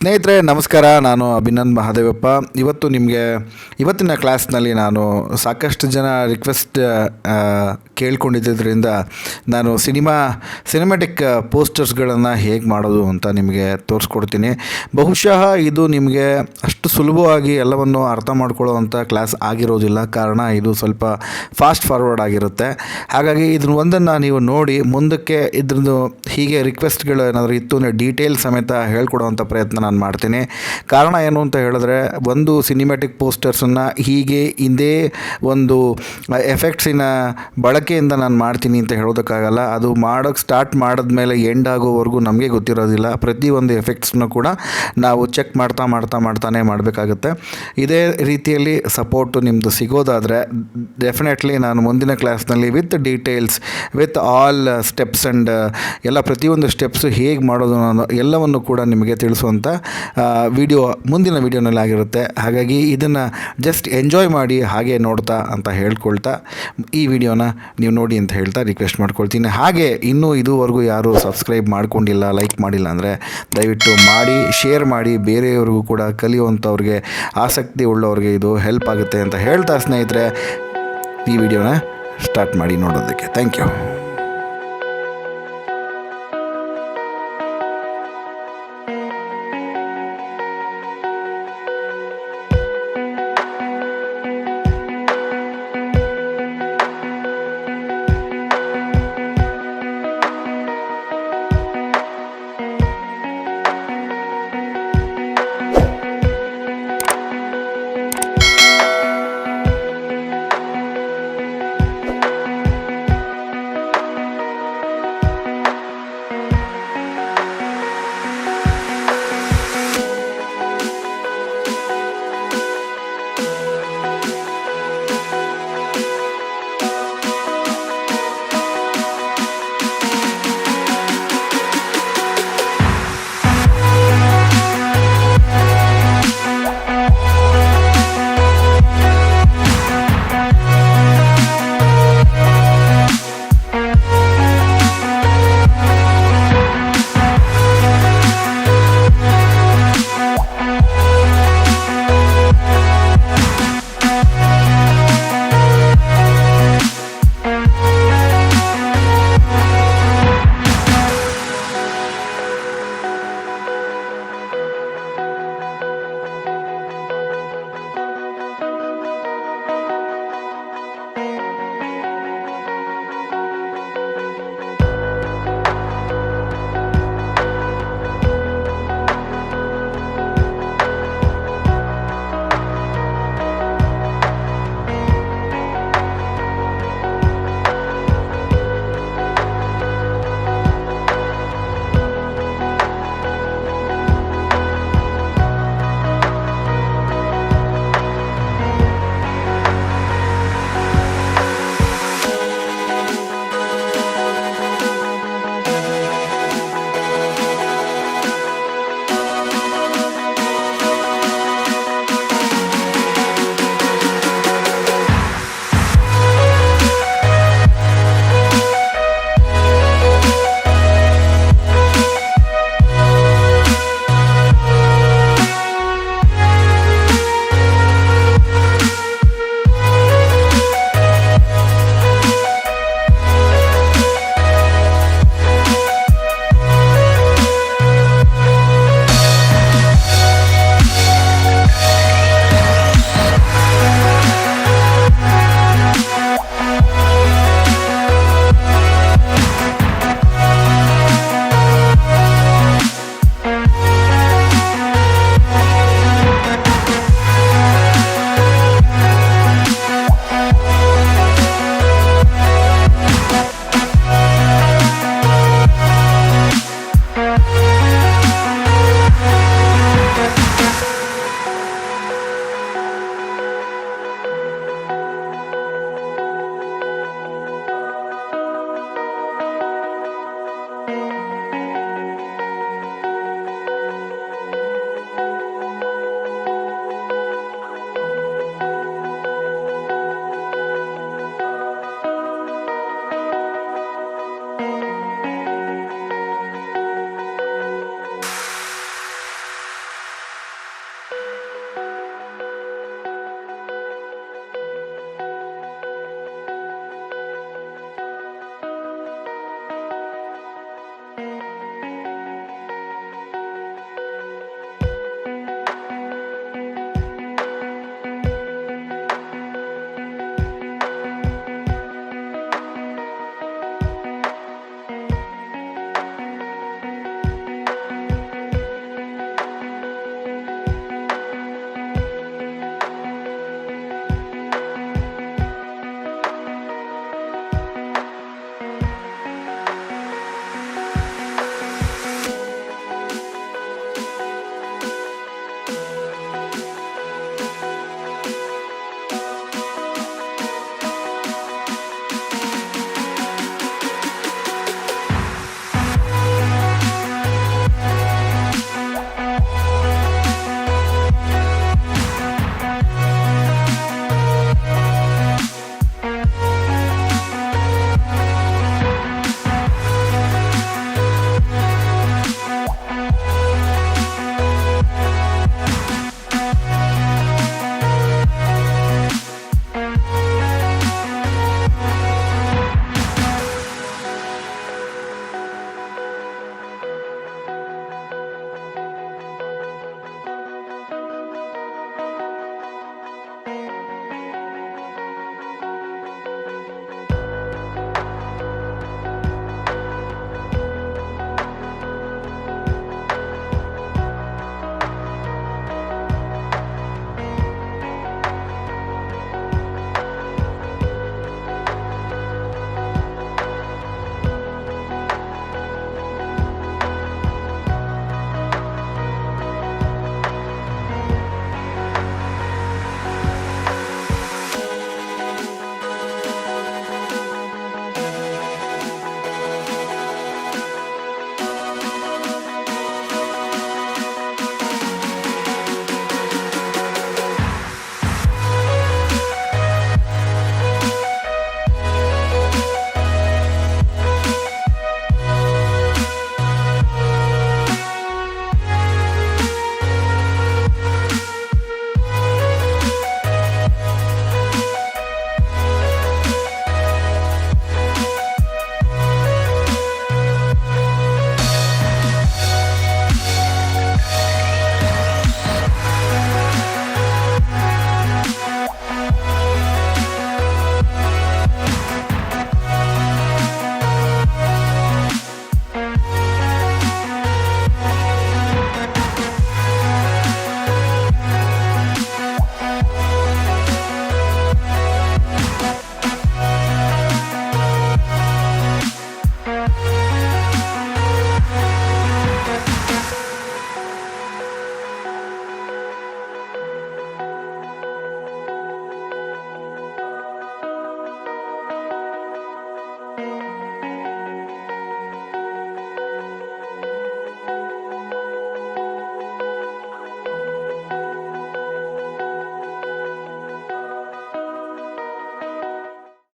ಸ್ನೇಹಿತರೆ ನಮಸ್ಕಾರ. ನಾನು ಅಭಿನಂದ್ ಮಹಾದೇವಪ್ಪ. ಇವತ್ತಿನ ಕ್ಲಾಸ್ನಲ್ಲಿ ನಾನು ಸಾಕಷ್ಟು ಜನ ರಿಕ್ವೆಸ್ಟ್ ಕೇಳ್ಕೊಂಡಿದ್ದರಿಂದ ನಾನು ಸಿನಿಮ್ಯಾಟಿಕ್ ಪೋಸ್ಟರ್ಸ್ಗಳನ್ನು ಹೇಗೆ ಮಾಡೋದು ಅಂತ ನಿಮಗೆ ತೋರಿಸ್ಕೊಡ್ತೀನಿ. ಬಹುಶಃ ಇದು ನಿಮಗೆ ಅಷ್ಟು ಸುಲಭವಾಗಿ ಎಲ್ಲವನ್ನು ಅರ್ಥ ಮಾಡ್ಕೊಳ್ಳೋವಂಥ ಕ್ಲಾಸ್ ಆಗಿರೋದಿಲ್ಲ. ಕಾರಣ ಇದು ಸ್ವಲ್ಪ ಫಾಸ್ಟ್ ಫಾರ್ವರ್ಡ್ ಆಗಿರುತ್ತೆ. ಹಾಗಾಗಿ ಇದನ್ನು ಒಂದನ್ನು ನೀವು ನೋಡಿ ಮುಂದಕ್ಕೆ ಇದ್ರದ್ದು ಹೀಗೆ ರಿಕ್ವೆಸ್ಟ್ಗಳು ಏನಾದರೂ ಇತ್ತು ಅಂದರೆ ಡೀಟೇಲ್ ಸಮೇತ ಹೇಳ್ಕೊಡೋವಂಥ ಪ್ರಯತ್ನ ನಾನು ಮಾಡ್ತೀನಿ. ಕಾರಣ ಏನು ಅಂತ ಹೇಳಿದ್ರೆ, ಒಂದು ಸಿನಿಮ್ಯಾಟಿಕ್ ಪೋಸ್ಟರ್ಸನ್ನು ಹೀಗೆ ಇದೇ ಒಂದು ಎಫೆಕ್ಟ್ಸಿನ ಬಳಕೆಯಿಂದ ನಾನು ಮಾಡ್ತೀನಿ ಅಂತ ಹೇಳೋದಕ್ಕಾಗಲ್ಲ. ಅದು ಮಾಡೋಕ್ಕೆ ಸ್ಟಾರ್ಟ್ ಮಾಡಿದ್ಮೇಲೆ ಎಂಡ್ ಆಗೋವರೆಗೂ ನಮಗೆ ಗೊತ್ತಿರೋದಿಲ್ಲ. ಪ್ರತಿಯೊಂದು ಎಫೆಕ್ಟ್ಸ್ನು ಕೂಡ ನಾವು ಚೆಕ್ ಮಾಡ್ತಾನೆ ಮಾಡಬೇಕಾಗುತ್ತೆ. ಇದೇ ರೀತಿಯಲ್ಲಿ ಸಪೋರ್ಟು ನಿಮ್ಮದು ಸಿಗೋದಾದರೆ ಡೆಫಿನೆಟ್ಲಿ ನಾನು ಮುಂದಿನ ಕ್ಲಾಸ್ನಲ್ಲಿ with details with all steps and ಎಲ್ಲ ಪ್ರತಿಯೊಂದು ಸ್ಟೆಪ್ಸು ಹೇಗೆ ಮಾಡೋದು ಅನ್ನೋ ಎಲ್ಲವನ್ನು ಕೂಡ ನಿಮಗೆ ತಿಳಿಸುವಂಥ ಮುಂದಿನ ವೀಡಿಯೋನಲ್ಲಿ ಆಗಿರುತ್ತೆ. ಹಾಗಾಗಿ ಇದನ್ನು ಜಸ್ಟ್ ಎಂಜಾಯ್ ಮಾಡಿ ಹಾಗೆ ನೋಡ್ತಾ ಅಂತ ಹೇಳ್ಕೊಳ್ತಾ ಈ ವಿಡಿಯೋನ ನೀವು ನೋಡಿ ಅಂತ ಹೇಳ್ತಾ ರಿಕ್ವೆಸ್ಟ್ ಮಾಡ್ಕೊಳ್ತೀನಿ. ಹಾಗೆ ಇನ್ನೂ ಇದುವರೆಗೂ ಯಾರು ಸಬ್ಸ್ಕ್ರೈಬ್ ಮಾಡ್ಕೊಂಡಿಲ್ಲ, ಲೈಕ್ ಮಾಡಿಲ್ಲ ಅಂದರೆ ದಯವಿಟ್ಟು ಮಾಡಿ, ಶೇರ್ ಮಾಡಿ. ಬೇರೆಯವ್ರಿಗೂ ಕೂಡ ಕಲಿಯುವಂಥವ್ರಿಗೆ, ಆಸಕ್ತಿ ಉಳ್ಳವ್ರಿಗೆ ಇದು ಹೆಲ್ಪ್ ಆಗುತ್ತೆ ಅಂತ ಹೇಳ್ತಾ ಸ್ನೇಹಿತರೆ ಈ ವಿಡಿಯೋನ ಸ್ಟಾರ್ಟ್ ಮಾಡಿ ನೋಡೋದಕ್ಕೆ. Thank you.